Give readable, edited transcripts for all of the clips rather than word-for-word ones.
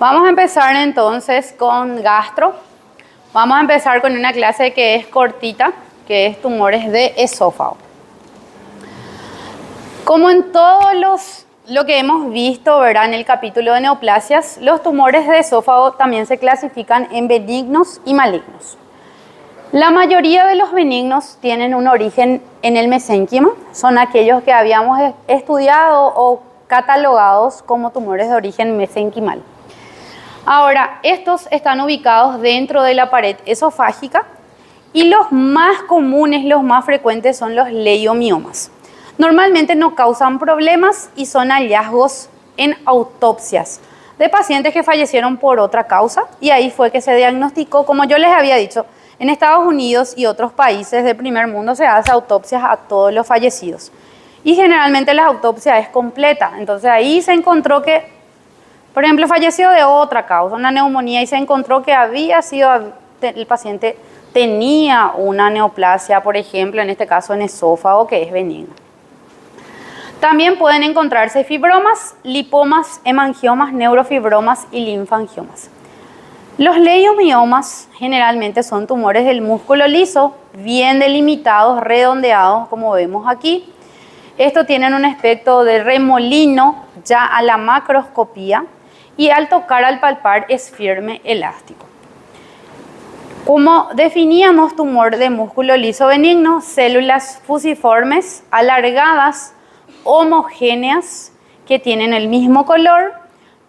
Vamos a empezar entonces con gastro. Vamos a empezar con una clase que es cortita, que es tumores de esófago. Como en lo que hemos visto, ¿verdad? En el capítulo de neoplasias, los tumores de esófago también se clasifican en benignos y malignos. La mayoría de los benignos tienen un origen en el mesénquima, son aquellos que habíamos estudiado o catalogados como tumores de origen mesenquimal. Ahora, estos están ubicados dentro de la pared esofágica y los más comunes, los más frecuentes son los leiomiomas. Normalmente no causan problemas y son hallazgos en autopsias de pacientes que fallecieron por otra causa y ahí fue que se diagnosticó, como yo les había dicho, en Estados Unidos y otros países del primer mundo se hace autopsias a todos los fallecidos. Y generalmente la autopsia es completa, entonces ahí se encontró que, por ejemplo, falleció de otra causa, una neumonía, y se encontró que el paciente tenía una neoplasia, por ejemplo, en este caso en esófago, que es benigna. También pueden encontrarse fibromas, lipomas, hemangiomas, neurofibromas y linfangiomas. Los leiomiomas generalmente son tumores del músculo liso, bien delimitados, redondeados, como vemos aquí. Estos tienen un aspecto de remolino ya a la macroscopía y al tocar, al palpar, es firme, elástico. Como definíamos tumor de músculo liso benigno, células fusiformes, alargadas, homogéneas, que tienen el mismo color.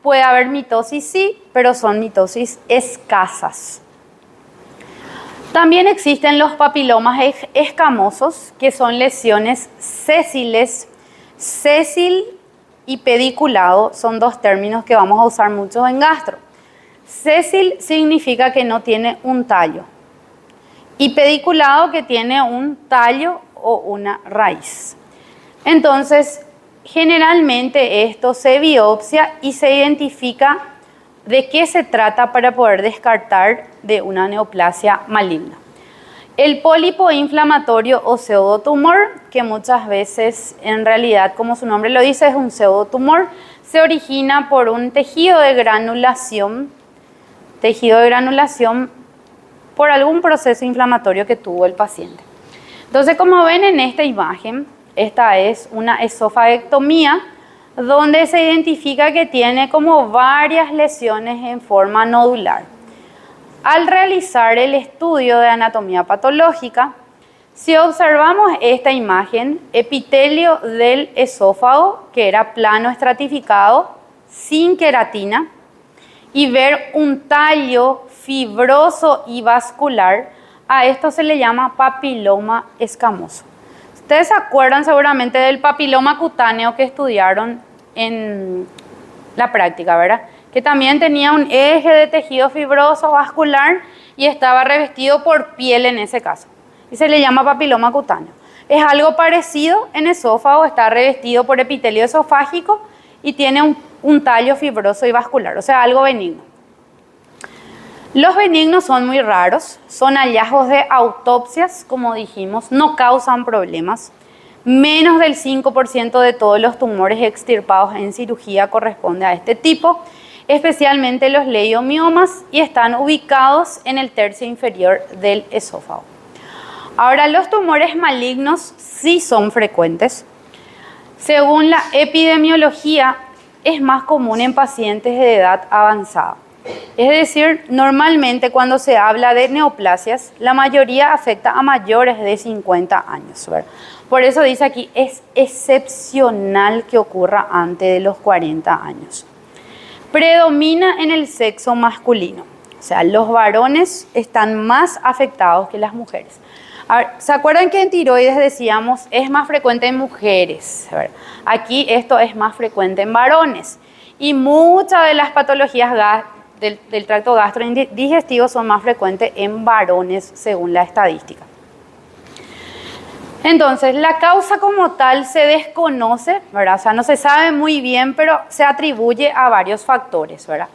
Puede haber mitosis, sí, pero son mitosis escasas. También existen los papilomas escamosos, que son lesiones sésiles. Sésil y pediculado son dos términos que vamos a usar mucho en gastro. Sésil significa que no tiene un tallo y pediculado que tiene un tallo o una raíz. Entonces, generalmente esto se biopsia y se identifica de qué se trata para poder descartar de una neoplasia maligna. El pólipo inflamatorio o pseudotumor, que muchas veces en realidad, como su nombre lo dice, es un pseudotumor, se origina por un tejido de granulación por algún proceso inflamatorio que tuvo el paciente. Entonces, como ven en esta imagen, esta es una esofagectomía donde se identifica que tiene como varias lesiones en forma nodular. Al realizar el estudio de anatomía patológica, si observamos esta imagen, epitelio del esófago, que era plano estratificado, sin queratina, y ver un tallo fibroso y vascular, a esto se le llama papiloma escamoso. Ustedes se acuerdan seguramente del papiloma cutáneo que estudiaron en la práctica, ¿verdad? Que también tenía un eje de tejido fibroso vascular y estaba revestido por piel en ese caso. Y se le llama papiloma cutáneo. Es algo parecido en esófago, está revestido por epitelio esofágico y tiene un tallo fibroso y vascular, o sea, algo benigno. Los benignos son muy raros, son hallazgos de autopsias, como dijimos, no causan problemas. Menos del 5% de todos los tumores extirpados en cirugía corresponde a este tipo, especialmente los leiomiomas, y están ubicados en el tercio inferior del esófago. Ahora, los tumores malignos sí son frecuentes. Según la epidemiología, es más común en pacientes de edad avanzada. Es decir, normalmente cuando se habla de neoplasias, la mayoría afecta a mayores de 50 años, ¿verdad? Por eso dice aquí, es excepcional que ocurra antes de los 40 años. Predomina en el sexo masculino, o sea, los varones están más afectados que las mujeres. Ahora, ¿se acuerdan que en tiroides decíamos es más frecuente en mujeres? ¿Verdad? Aquí esto es más frecuente en varones y muchas de las patologías del tracto gastrodigestivo son más frecuentes en varones según la estadística. Entonces, la causa como tal se desconoce, ¿verdad? O sea, no se sabe muy bien, pero se atribuye a varios factores, ¿verdad?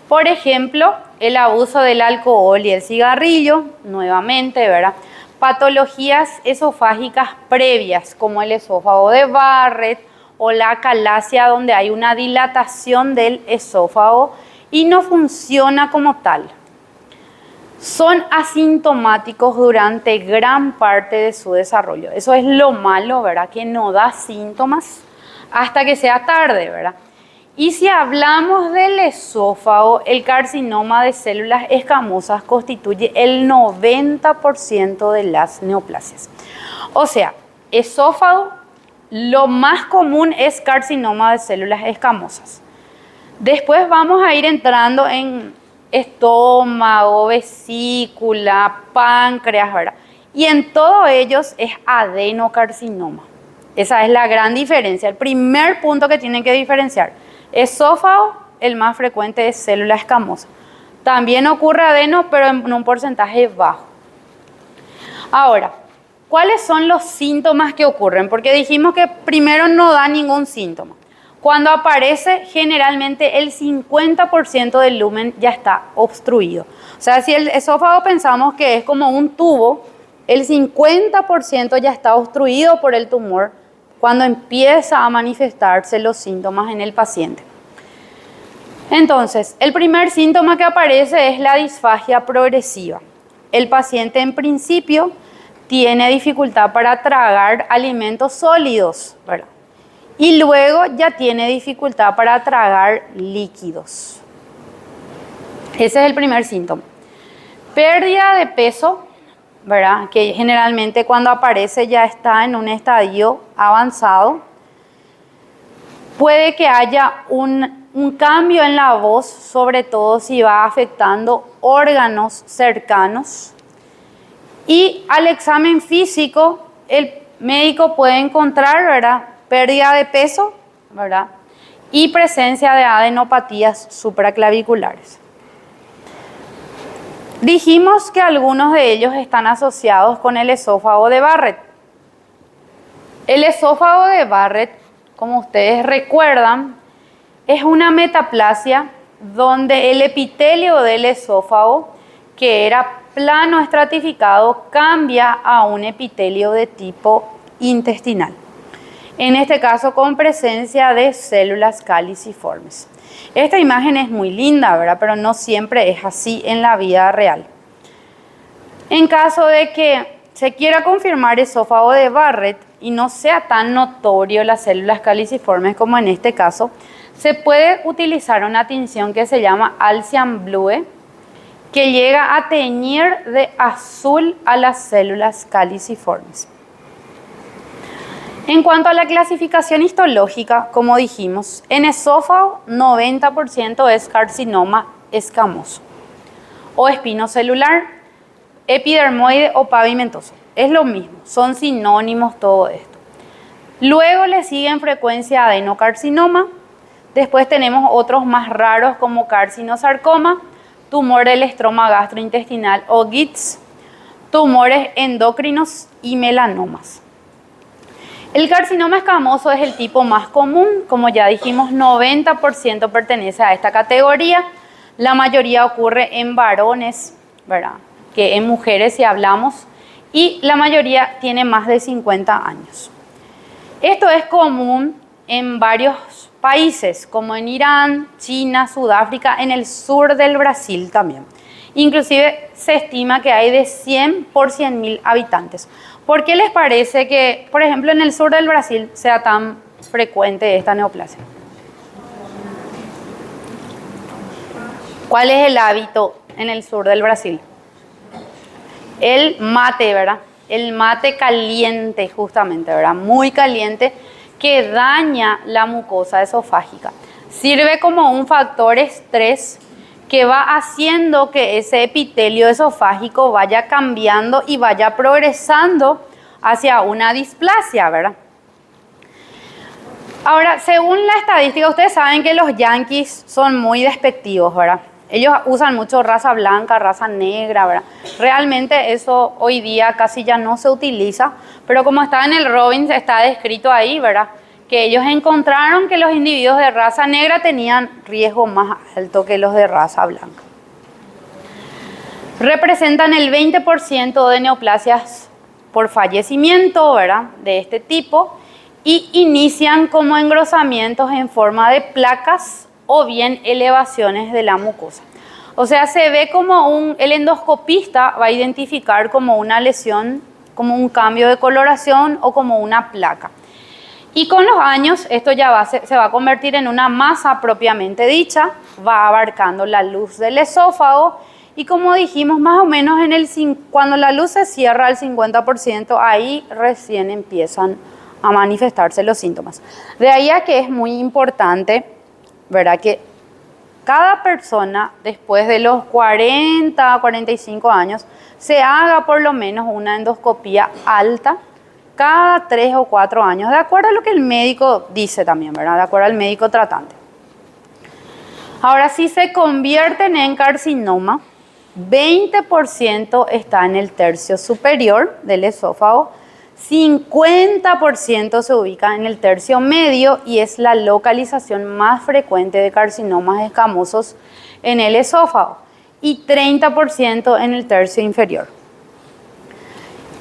Por ejemplo, el abuso del alcohol y el cigarrillo, nuevamente, ¿verdad? Patologías esofágicas previas, como el esófago de Barrett o la acalasia, donde hay una dilatación del esófago y no funciona como tal. Son asintomáticos durante gran parte de su desarrollo. Eso es lo malo, ¿verdad? Que no da síntomas hasta que sea tarde, ¿verdad? Y si hablamos del esófago, el carcinoma de células escamosas constituye el 90% de las neoplasias. O sea, esófago, lo más común es carcinoma de células escamosas. Después vamos a ir entrando en estómago, vesícula, páncreas, ¿verdad? Y en todos ellos es adenocarcinoma. Esa es la gran diferencia. El primer punto que tienen que diferenciar. Esófago, el más frecuente es célula escamosa. También ocurre adeno, pero en un porcentaje bajo. Ahora, ¿cuáles son los síntomas que ocurren? Porque dijimos que primero no da ningún síntoma. Cuando aparece, generalmente el 50% del lumen ya está obstruido. O sea, si el esófago pensamos que es como un tubo, el 50% ya está obstruido por el tumor cuando empieza a manifestarse los síntomas en el paciente. Entonces, el primer síntoma que aparece es la disfagia progresiva. El paciente en principio tiene dificultad para tragar alimentos sólidos, ¿verdad? Y luego ya tiene dificultad para tragar líquidos. Ese es el primer síntoma. Pérdida de peso, ¿verdad? Que generalmente cuando aparece ya está en un estadio avanzado. Puede que haya un cambio en la voz, sobre todo si va afectando órganos cercanos. Y al examen físico, el médico puede encontrar, ¿verdad?, pérdida de peso, ¿verdad?, y presencia de adenopatías supraclaviculares. Dijimos que algunos de ellos están asociados con el esófago de Barrett. El esófago de Barrett, como ustedes recuerdan, es una metaplasia donde el epitelio del esófago, que era plano estratificado, cambia a un epitelio de tipo intestinal. En este caso con presencia de células caliciformes. Esta imagen es muy linda, ¿verdad? Pero no siempre es así en la vida real. En caso de que se quiera confirmar esófago de Barrett y no sea tan notorio las células caliciformes como en este caso, se puede utilizar una tinción que se llama Alcian Blue, que llega a teñir de azul a las células caliciformes. En cuanto a la clasificación histológica, como dijimos, en esófago 90% es carcinoma escamoso o espinocelular, epidermoide o pavimentoso. Es lo mismo, son sinónimos todo esto. Luego le sigue en frecuencia adenocarcinoma. Después tenemos otros más raros como carcinosarcoma, tumor del estroma gastrointestinal o GITS, tumores endocrinos y melanomas. El carcinoma escamoso es el tipo más común, como ya dijimos, 90% pertenece a esta categoría. La mayoría ocurre en varones, ¿verdad?, que en mujeres si hablamos, y la mayoría tiene más de 50 años. Esto es común en varios países, como en Irán, China, Sudáfrica, en el sur del Brasil también. Inclusive se estima que hay de 100 por 100.000 habitantes. ¿Por qué les parece que, por ejemplo, en el sur del Brasil sea tan frecuente esta neoplasia? ¿Cuál es el hábito en el sur del Brasil? El mate, ¿verdad? El mate caliente, justamente, ¿verdad? Muy caliente, que daña la mucosa esofágica. Sirve como un factor estrés que va haciendo que ese epitelio esofágico vaya cambiando y vaya progresando hacia una displasia, ¿verdad? Ahora, según la estadística, ustedes saben que los yanquis son muy despectivos, ¿verdad? Ellos usan mucho raza blanca, raza negra, ¿verdad? Realmente eso hoy día casi ya no se utiliza, pero como está en el Robbins, está descrito ahí, ¿verdad?, que ellos encontraron que los individuos de raza negra tenían riesgo más alto que los de raza blanca. Representan el 20% de neoplasias por fallecimiento, ¿verdad?, de este tipo, y inician como engrosamientos en forma de placas o bien elevaciones de la mucosa. O sea, se ve como el endoscopista va a identificar como una lesión, como un cambio de coloración o como una placa. Y con los años esto ya se va a convertir en una masa propiamente dicha, va abarcando la luz del esófago y como dijimos más o menos cuando la luz se cierra al 50%, ahí recién empiezan a manifestarse los síntomas. De ahí a que es muy importante, ¿verdad?, que cada persona después de los 40 a 45 años se haga por lo menos una endoscopía alta cada 3 o 4 años, de acuerdo a lo que el médico dice también, ¿verdad? De acuerdo al médico tratante. Ahora, si se convierten en carcinoma, 20% está en el tercio superior del esófago, 50% se ubica en el tercio medio y es la localización más frecuente de carcinomas escamosos en el esófago y 30% en el tercio inferior.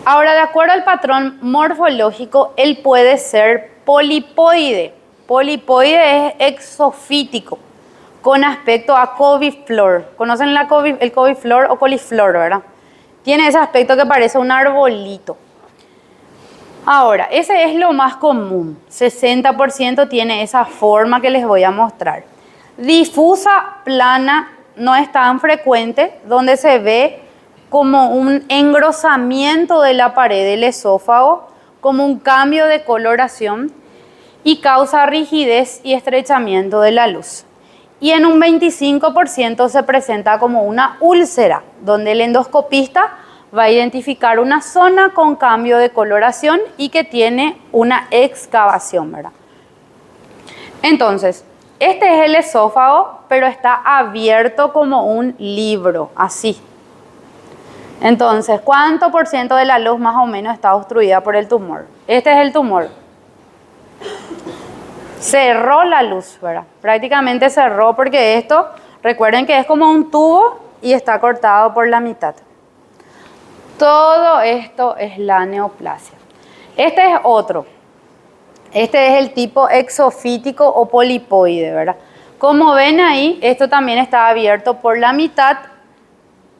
Ahora, de acuerdo al patrón morfológico, él puede ser polipoide. Polipoide es exofítico, con aspecto a coviflor. ¿Conocen el coviflor o coliflor, verdad? Tiene ese aspecto que parece un arbolito. Ahora, ese es lo más común. 60% tiene esa forma que les voy a mostrar. Difusa, plana, no es tan frecuente, donde se ve como un engrosamiento de la pared del esófago, como un cambio de coloración y causa rigidez y estrechamiento de la luz. Y en un 25% se presenta como una úlcera, donde el endoscopista va a identificar una zona con cambio de coloración y que tiene una excavación, ¿verdad? Entonces, este es el esófago, pero está abierto como un libro, así. Entonces, ¿cuánto por ciento de la luz más o menos está obstruida por el tumor? Este es el tumor. Cerró la luz, ¿verdad? Prácticamente cerró porque esto, recuerden que es como un tubo y está cortado por la mitad. Todo esto es la neoplasia. Este es otro. Este es el tipo exofítico o polipoide, ¿verdad? Como ven ahí, esto también está abierto por la mitad.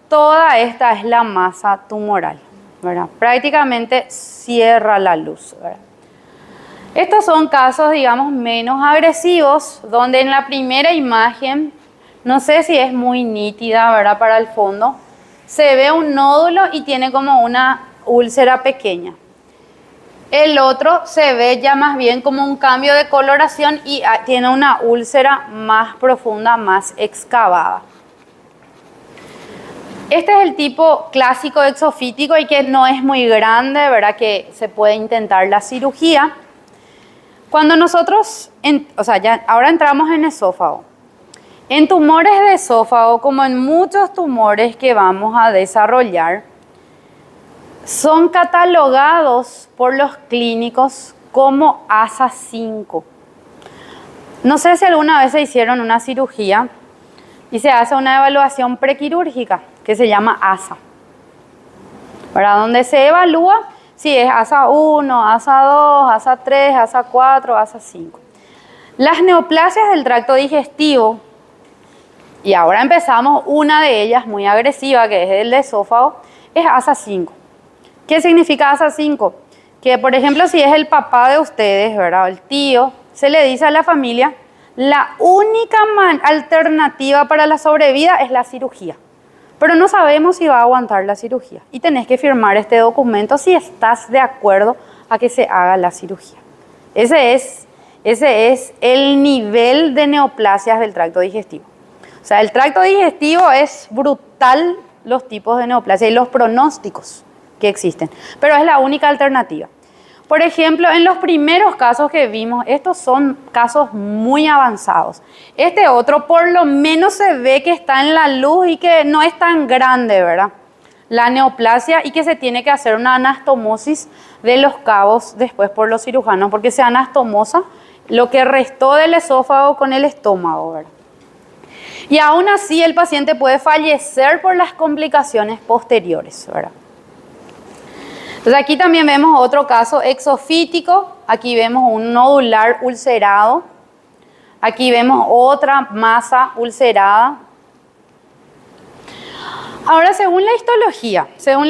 Toda esta es la masa tumoral, ¿verdad? Prácticamente cierra la luz, ¿verdad? Estos son casos, digamos, menos agresivos, donde en la primera imagen, no sé si es muy nítida, ¿verdad?, para el fondo, se ve un nódulo y tiene como una úlcera pequeña. El otro se ve ya más bien como un cambio de coloración y tiene una úlcera más profunda, más excavada. Este es el tipo clásico exofítico y que no es muy grande, ¿verdad?, que se puede intentar la cirugía. Cuando nosotros, ahora entramos en esófago. En tumores de esófago, como en muchos tumores que vamos a desarrollar, son catalogados por los clínicos como ASA 5. No sé si alguna vez se hicieron una cirugía y se hace una evaluación prequirúrgica que se llama ASA, ¿verdad?, donde se evalúa si es ASA 1, ASA 2, ASA 3, ASA 4, ASA 5. Las neoplasias del tracto digestivo, y ahora empezamos una de ellas muy agresiva, que es el esófago, es ASA 5. ¿Qué significa ASA 5? Que, por ejemplo, si es el papá de ustedes, ¿verdad?, el tío, se le dice a la familia, la única alternativa para la sobrevida es la cirugía. Pero no sabemos si va a aguantar la cirugía. Y tenés que firmar este documento si estás de acuerdo a que se haga la cirugía. Ese es el nivel de neoplasias del tracto digestivo. O sea, el tracto digestivo es brutal, los tipos de neoplasia y los pronósticos que existen. Pero es la única alternativa. Por ejemplo, en los primeros casos que vimos, estos son casos muy avanzados. Este otro por lo menos se ve que está en la luz y que no es tan grande, ¿verdad?, la neoplasia, y que se tiene que hacer una anastomosis de los cabos después por los cirujanos, porque se anastomosa lo que restó del esófago con el estómago, ¿verdad? Y aún así el paciente puede fallecer por las complicaciones posteriores, ¿verdad? Entonces aquí también vemos otro caso exofítico. Aquí vemos un nodular ulcerado, Aquí vemos otra masa ulcerada. Ahora, según la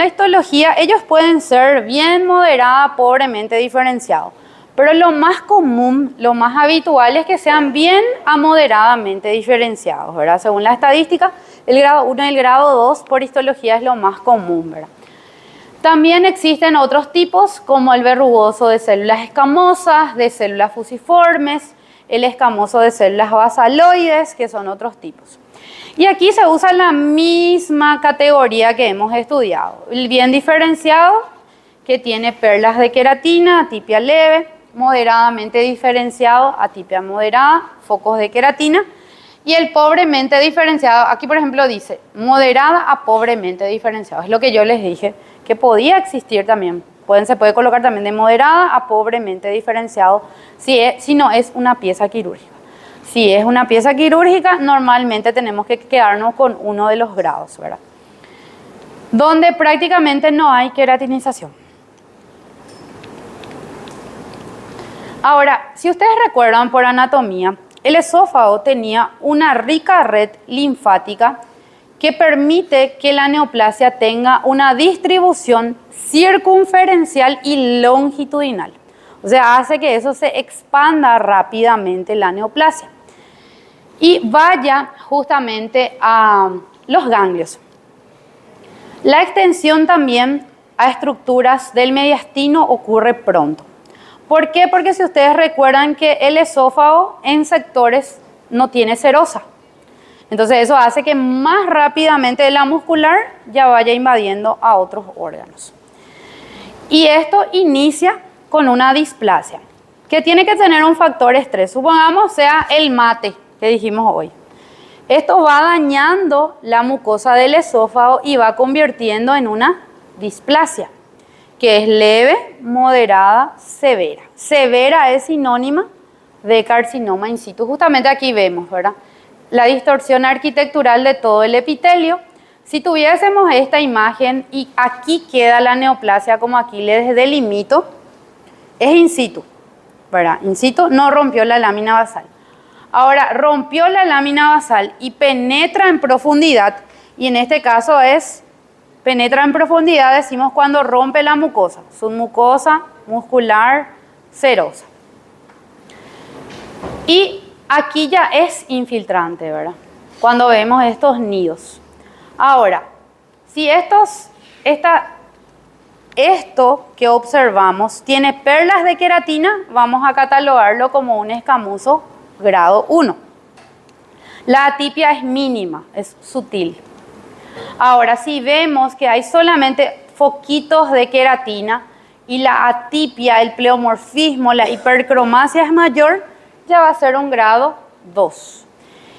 histología, ellos pueden ser bien moderada, pobremente diferenciados. Pero lo más común, lo más habitual es que sean bien a moderadamente diferenciados, ¿verdad? Según la estadística, el grado 1 y el grado 2 por histología es lo más común, ¿verdad? También existen otros tipos como el verrugoso de células escamosas, de células fusiformes, el escamoso de células basaloides, que son otros tipos. Y aquí se usa la misma categoría que hemos estudiado. El bien diferenciado, que tiene perlas de queratina, atipia leve, moderadamente diferenciado, atipia moderada, focos de queratina. Y el pobremente diferenciado, aquí por ejemplo dice moderada a pobremente diferenciado. Es lo que yo les dije, que podía existir también. Se puede colocar también de moderada a pobremente diferenciado si no es una pieza quirúrgica. Si es una pieza quirúrgica, normalmente tenemos que quedarnos con uno de los grados, ¿verdad? Donde prácticamente no hay queratinización. Ahora, si ustedes recuerdan por anatomía, el esófago tenía una rica red linfática que permite que la neoplasia tenga una distribución circunferencial y longitudinal. O sea, hace que eso se expanda rápidamente la neoplasia y vaya justamente a los ganglios. La extensión también a estructuras del mediastino ocurre pronto. ¿Por qué? Porque si ustedes recuerdan que el esófago en sectores no tiene serosa. Entonces eso hace que más rápidamente la muscular ya vaya invadiendo a otros órganos. Y esto inicia con una displasia, que tiene que tener un factor estrés. Supongamos sea el mate que dijimos hoy. Esto va dañando la mucosa del esófago y va convirtiendo en una displasia, que es leve, moderada, severa. Severa es sinónima de carcinoma in situ. Justamente aquí vemos, ¿verdad?, la distorsión arquitectural de todo el epitelio. Si tuviésemos esta imagen y aquí queda la neoplasia, como aquí les delimito, es in situ, ¿verdad? In situ no rompió la lámina basal. Ahora, rompió la lámina basal y penetra en profundidad, y en este caso penetra en profundidad, decimos cuando rompe la mucosa, submucosa, muscular, serosa. Y aquí ya es infiltrante, ¿verdad? Cuando vemos estos nidos. Ahora, si esto que observamos tiene perlas de queratina, vamos a catalogarlo como un escamoso grado 1. La atipia es mínima, es sutil. Ahora, si vemos que hay solamente foquitos de queratina y la atipia, el pleomorfismo, la hipercromasia es mayor, ya va a ser un grado 2.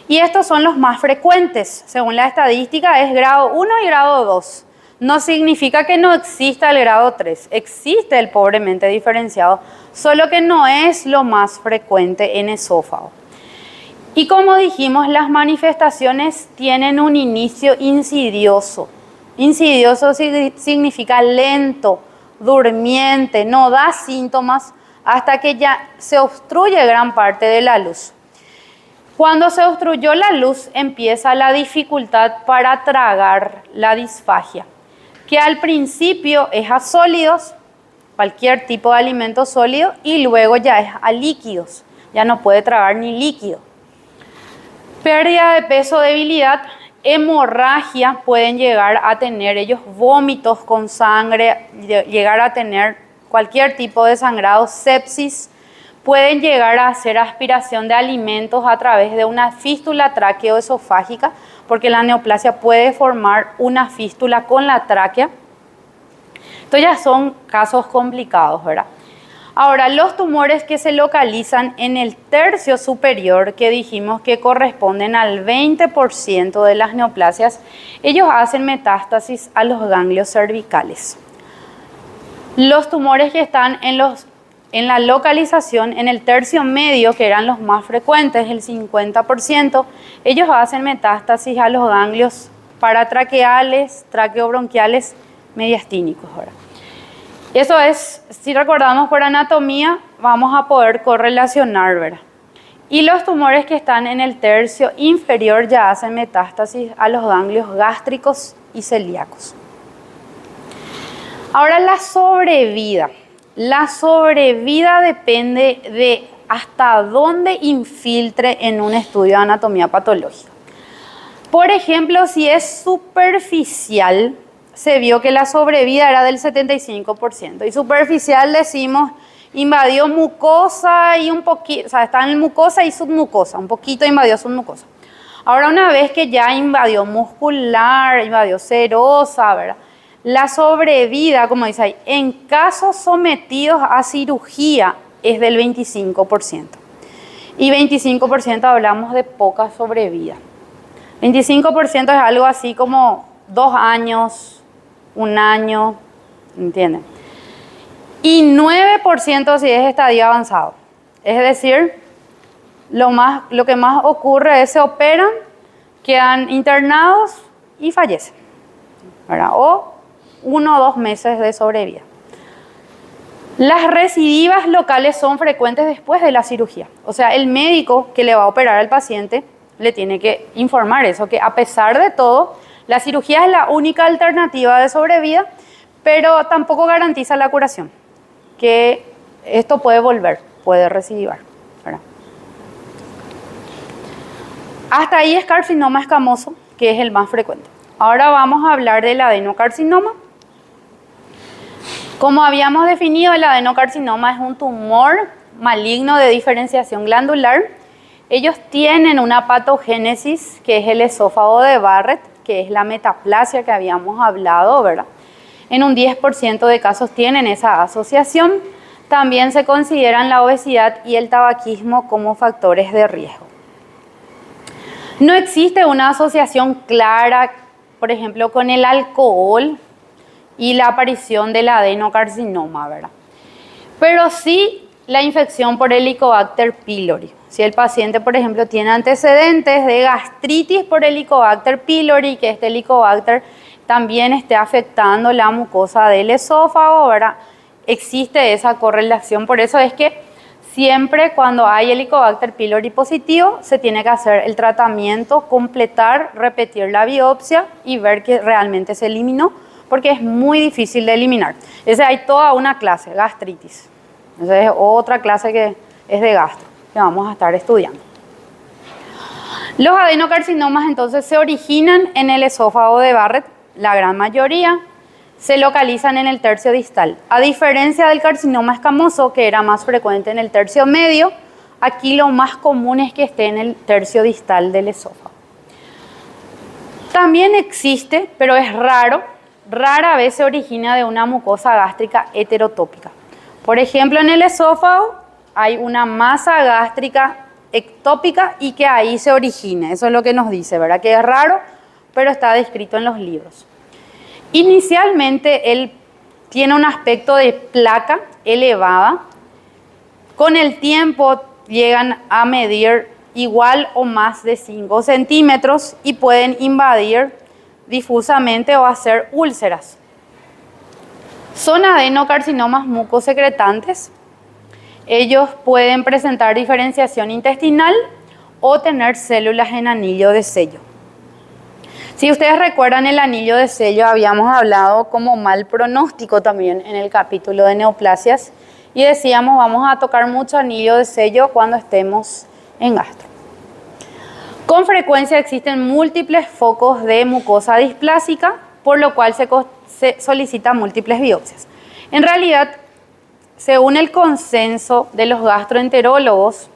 Y estos son los más frecuentes. Según la estadística es grado 1 y grado 2. No significa que no exista el grado 3. Existe el pobremente diferenciado, solo que no es lo más frecuente en esófago. Y como dijimos, las manifestaciones tienen un inicio insidioso. Insidioso significa lento, durmiente, no da síntomas hasta que ya se obstruye gran parte de la luz. Cuando se obstruyó la luz, empieza la dificultad para tragar, la disfagia, que al principio es a sólidos, cualquier tipo de alimento sólido, y luego ya es a líquidos, ya no puede tragar ni líquido. Pérdida de peso, debilidad, hemorragia, pueden llegar a tener ellos vómitos con sangre, llegar a tener cualquier tipo de sangrado, sepsis, pueden llegar a hacer aspiración de alimentos a través de una fístula tráqueo-esofágica, porque la neoplasia puede formar una fístula con la tráquea. Estos ya son casos complicados, ¿verdad? Ahora, los tumores que se localizan en el tercio superior, que dijimos que corresponden al 20% de las neoplasias, ellos hacen metástasis a los ganglios cervicales. Los tumores que están en la localización en el tercio medio, que eran los más frecuentes, el 50%, ellos hacen metástasis a los ganglios paratraqueales, traqueobronquiales, mediastínicos. ¿Verdad? Eso es, si recordamos por anatomía, vamos a poder correlacionar, ¿verdad? Y los tumores que están en el tercio inferior ya hacen metástasis a los ganglios gástricos y celíacos. Ahora la sobrevida. La sobrevida depende de hasta dónde infiltre en un estudio de anatomía patológica. Por ejemplo, si es superficial, se vio que la sobrevida era del 75%. Y superficial decimos, invadió mucosa y un poquito, o sea, está en mucosa y submucosa, un poquito invadió submucosa. Ahora, una vez que ya invadió muscular, invadió serosa, ¿verdad? La sobrevida, como dice ahí, en casos sometidos a cirugía es del 25%. Y 25% hablamos de poca sobrevida. 25% es algo así como 2 años, 1 año, ¿entienden? Y 9% si es estadio avanzado. Es decir, lo que más ocurre es se operan, quedan internados y fallecen, ¿verdad? O 1 o 2 meses de sobrevida. Las recidivas locales son frecuentes después de la cirugía. O sea, el médico que le va a operar al paciente le tiene que informar eso, que a pesar de todo, la cirugía es la única alternativa de sobrevida, pero tampoco garantiza la curación, que esto puede volver, puede recidivar, ¿verdad? Hasta ahí es carcinoma escamoso, que es el más frecuente. Ahora vamos a hablar del adenocarcinoma. Como habíamos definido, el adenocarcinoma es un tumor maligno de diferenciación glandular. Ellos tienen una patogénesis que es el esófago de Barrett, que es la metaplasia que habíamos hablado, ¿verdad? En un 10% de casos tienen esa asociación. También se consideran la obesidad y el tabaquismo como factores de riesgo. No existe una asociación clara, por ejemplo, con el alcohol y la aparición del adenocarcinoma, ¿verdad? Pero sí la infección por Helicobacter pylori. Si el paciente, por ejemplo, tiene antecedentes de gastritis por Helicobacter pylori, que este Helicobacter también esté afectando la mucosa del esófago, ¿verdad? Existe esa correlación. Por eso es que siempre cuando hay Helicobacter pylori positivo, se tiene que hacer el tratamiento, completar, repetir la biopsia y ver que realmente se eliminó, porque es muy difícil de eliminar. Hay toda una clase, gastritis. Esa es otra clase que es de gastro, que vamos a estar estudiando. Los adenocarcinomas entonces se originan en el esófago de Barrett, la gran mayoría se localizan en el tercio distal. A diferencia del carcinoma escamoso, que era más frecuente en el tercio medio, aquí lo más común es que esté en el tercio distal del esófago. También existe, pero es raro, rara vez se origina de una mucosa gástrica heterotópica. Por ejemplo, en el esófago hay una masa gástrica ectópica y que ahí se origina. Eso es lo que nos dice, ¿verdad? Que es raro, pero está descrito en los libros. Inicialmente él tiene un aspecto de placa elevada. Con el tiempo llegan a medir igual o más de 5 centímetros y pueden invadir difusamente o hacer úlceras. Son adenocarcinomas mucosecretantes. Ellos pueden presentar diferenciación intestinal o tener células en anillo de sello. Si ustedes recuerdan, el anillo de sello habíamos hablado como mal pronóstico también en el capítulo de neoplasias y decíamos vamos a tocar mucho anillo de sello cuando estemos en gastro. Con frecuencia existen múltiples focos de mucosa displásica, por lo cual se solicitan múltiples biopsias. En realidad, según el consenso de los gastroenterólogos,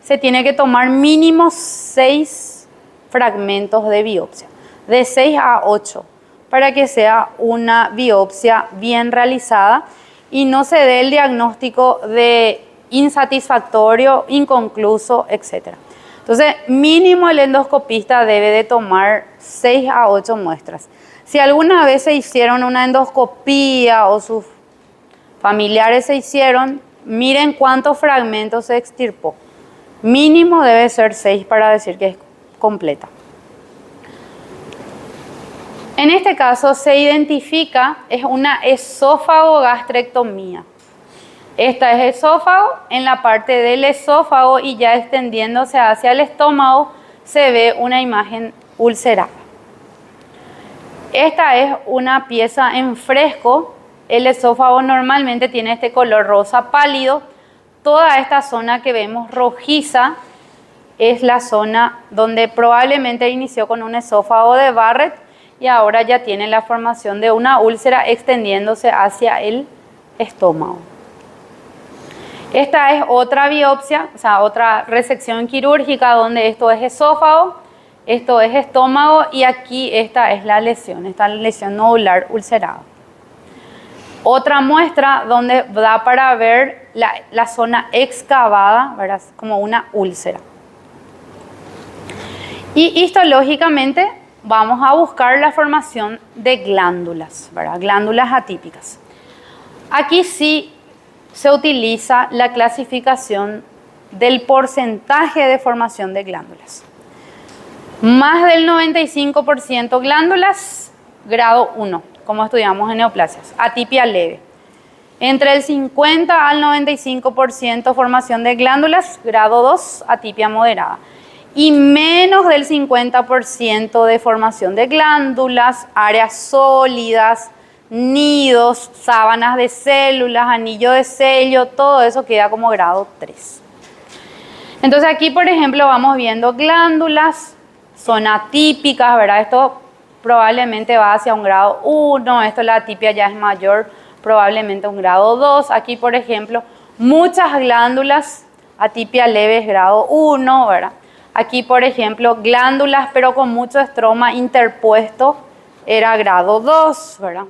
se tiene que tomar mínimo 6 fragmentos de biopsia, de 6 a 8, para que sea una biopsia bien realizada y no se dé el diagnóstico de insatisfactorio, inconcluso, etc. Entonces, mínimo el endoscopista debe de tomar 6 a 8 muestras. Si alguna vez se hicieron una endoscopía o sus familiares se hicieron, miren cuántos fragmentos se extirpó. Mínimo debe ser 6 para decir que es completa. En este caso se identifica, es una esófago-gastrectomía. Esta es esófago, en la parte del esófago y ya extendiéndose hacia el estómago se ve una imagen ulcerada. Esta es una pieza en fresco. El esófago normalmente tiene este color rosa pálido. Toda esta zona que vemos rojiza es la zona donde probablemente inició con un esófago de Barrett y ahora ya tiene la formación de una úlcera extendiéndose hacia el estómago. Esta es otra biopsia, o sea, otra resección quirúrgica donde esto es esófago, esto es estómago y aquí esta es la lesión nodular ulcerada. Otra muestra donde da para ver la zona excavada, ¿verdad? Como una úlcera. Y histológicamente vamos a buscar la formación de glándulas, ¿verdad? Glándulas atípicas. Aquí sí se utiliza la clasificación del porcentaje de formación de glándulas. Más del 95% glándulas, grado 1, como estudiamos en neoplasias, atipia leve. Entre el 50 al 95% formación de glándulas, grado 2, atipia moderada. Y menos del 50% de formación de glándulas, áreas sólidas, nidos, sábanas de células, anillo de sello, todo eso queda como grado 3. Entonces aquí, por ejemplo, vamos viendo glándulas, son atípicas, ¿verdad? Esto probablemente va hacia un grado 1, esto la atipia ya es mayor, probablemente un grado 2. Aquí, por ejemplo, muchas glándulas, atipia leve es grado 1, ¿verdad? Aquí, por ejemplo, glándulas pero con mucho estroma interpuesto era grado 2, ¿verdad?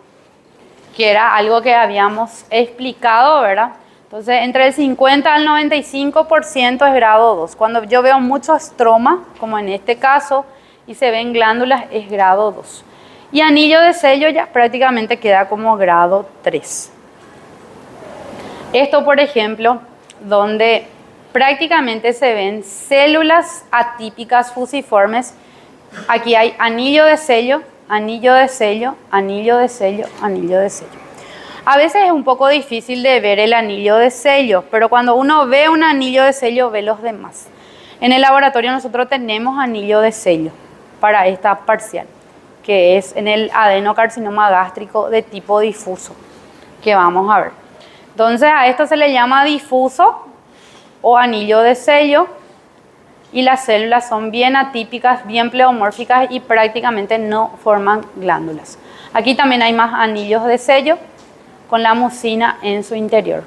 Que era algo que habíamos explicado, ¿verdad? Entonces, entre el 50 al 95% es grado 2. Cuando yo veo mucho estroma, como en este caso, y se ven glándulas, es grado 2. Y anillo de sello ya prácticamente queda como grado 3. Esto, por ejemplo, donde prácticamente se ven células atípicas fusiformes. Aquí hay anillo de sello, anillo de sello, anillo de sello, anillo de sello. A veces es un poco difícil de ver el anillo de sello, pero cuando uno ve un anillo de sello, ve los demás. En el laboratorio nosotros tenemos anillo de sello para esta parcial, que es en el adenocarcinoma gástrico de tipo difuso, que vamos a ver. Entonces a esto se le llama difuso o anillo de sello y las células son bien atípicas, bien pleomórficas y prácticamente no forman glándulas. Aquí también hay más anillos de sello con la mucina en su interior.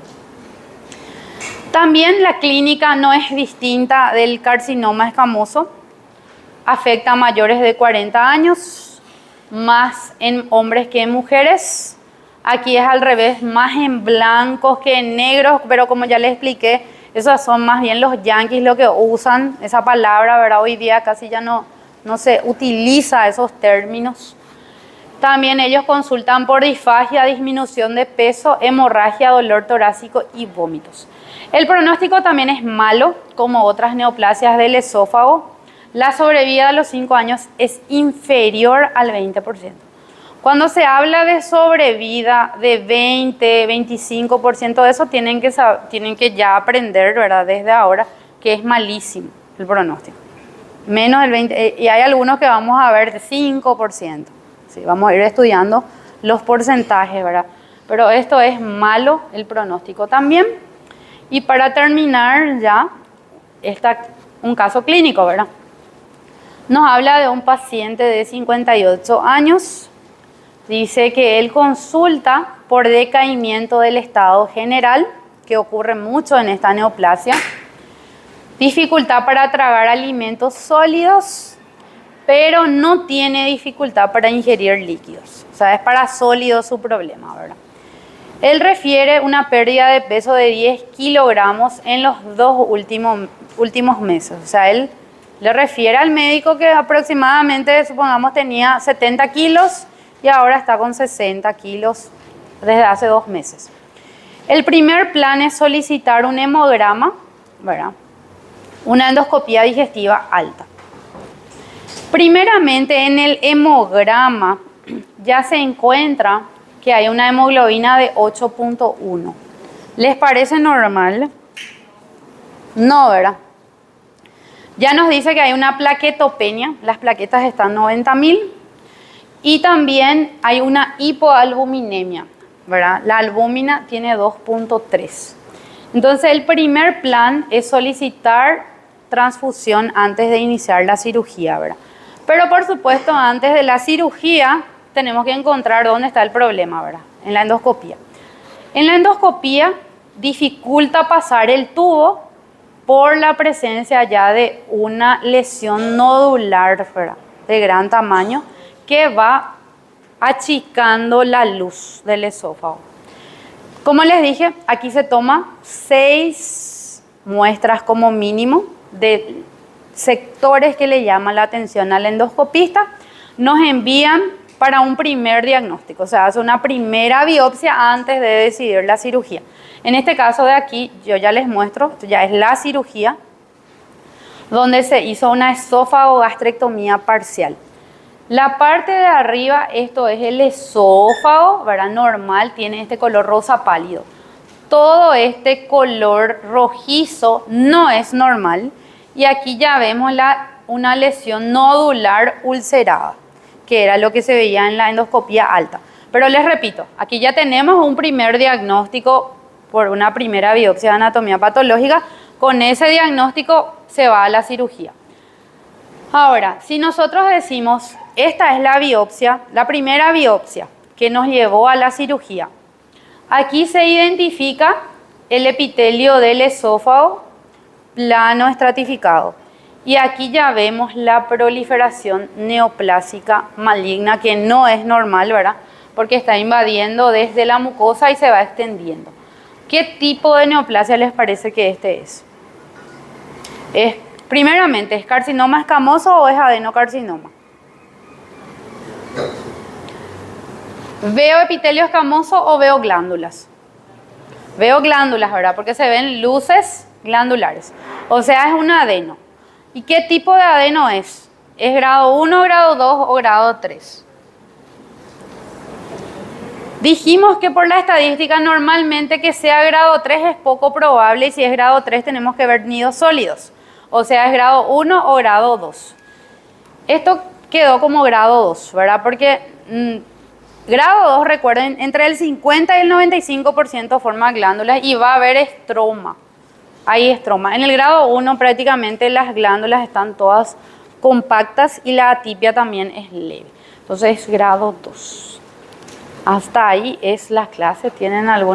También la clínica no es distinta del carcinoma escamoso. Afecta a mayores de 40 años, más en hombres que en mujeres. Aquí es al revés, más en blancos que en negros, pero como ya les expliqué, esos son más bien los yanquis lo que usan esa palabra, ¿verdad? Hoy día casi ya no se utiliza esos términos. También ellos consultan por disfagia, disminución de peso, hemorragia, dolor torácico y vómitos. El pronóstico también es malo, como otras neoplasias del esófago. La sobrevida a los 5 años es inferior al 20%. Cuando se habla de sobrevida de 20, 25% de eso, tienen que ya aprender, ¿verdad? Desde ahora, que es malísimo el pronóstico. Menos del 20%, y hay algunos que vamos a ver de 5%. Sí, vamos a ir estudiando los porcentajes, ¿verdad? Pero esto es malo, el pronóstico también. Y para terminar ya, un caso clínico, ¿verdad? Nos habla de un paciente de 58 años. Dice que él consulta por decaimiento del estado general, que ocurre mucho en esta neoplasia. Dificultad para tragar alimentos sólidos, pero no tiene dificultad para ingerir líquidos. O sea, es para sólidos su problema, ¿verdad? Él refiere una pérdida de peso de 10 kilogramos en los 2 últimos meses. O sea, él le refiere al médico que aproximadamente, supongamos, tenía 70 kilos y ahora está con 60 kilos desde hace 2 meses. El primer plan es solicitar un hemograma, ¿verdad? Una endoscopía digestiva alta. Primeramente, en el hemograma ya se encuentra que hay una hemoglobina de 8.1. ¿Les parece normal? No, ¿verdad? Ya nos dice que hay una plaquetopenia, las plaquetas están 90.000 y también hay una hipoalbuminemia, ¿verdad? La albúmina tiene 2.3. Entonces el primer plan es solicitar transfusión antes de iniciar la cirugía, ¿verdad? Pero por supuesto antes de la cirugía tenemos que encontrar dónde está el problema, ¿verdad? En la endoscopía. En la endoscopía dificulta pasar el tubo por la presencia ya de una lesión nodular, ¿verdad?, de gran tamaño que va achicando la luz del esófago. Como les dije, aquí se toma 6 muestras como mínimo de sectores que le llaman la atención al endoscopista. Nos envían para un primer diagnóstico, o sea, hace una primera biopsia antes de decidir la cirugía. En este caso de aquí, yo ya les muestro, esto ya es la cirugía, donde se hizo una esófago-gastrectomía parcial. La parte de arriba, esto es el esófago, ¿verdad? Normal, tiene este color rosa pálido. Todo este color rojizo no es normal. Y aquí ya vemos una lesión nodular ulcerada, que era lo que se veía en la endoscopía alta. Pero les repito, aquí ya tenemos un primer diagnóstico por una primera biopsia de anatomía patológica. Con ese diagnóstico se va a la cirugía. Ahora, si nosotros decimos, esta es la biopsia, la primera biopsia que nos llevó a la cirugía, aquí se identifica el epitelio del esófago plano estratificado. Y aquí ya vemos la proliferación neoplásica maligna, que no es normal, ¿verdad? Porque está invadiendo desde la mucosa y se va extendiendo. ¿Qué tipo de neoplasia les parece que este es? Primeramente, ¿es carcinoma escamoso o es adenocarcinoma? ¿Veo epitelio escamoso o veo glándulas? Veo glándulas, ¿verdad? Porque se ven luces glandulares. O sea, es un adeno. ¿Y qué tipo de adeno es? ¿Es grado 1, grado 2 o grado 3? Dijimos que por la estadística normalmente que sea grado 3 es poco probable y si es grado 3 tenemos que ver nidos sólidos. O sea, es grado 1 o grado 2. Esto quedó como grado 2, ¿verdad? Porque grado 2, recuerden, entre el 50 y el 95% forma glándulas y va a haber estroma. Hay estroma. En el grado 1 prácticamente las glándulas están todas compactas y la atipia también es leve. Entonces es grado 2. Hasta ahí es la clase. ¿Tienen algún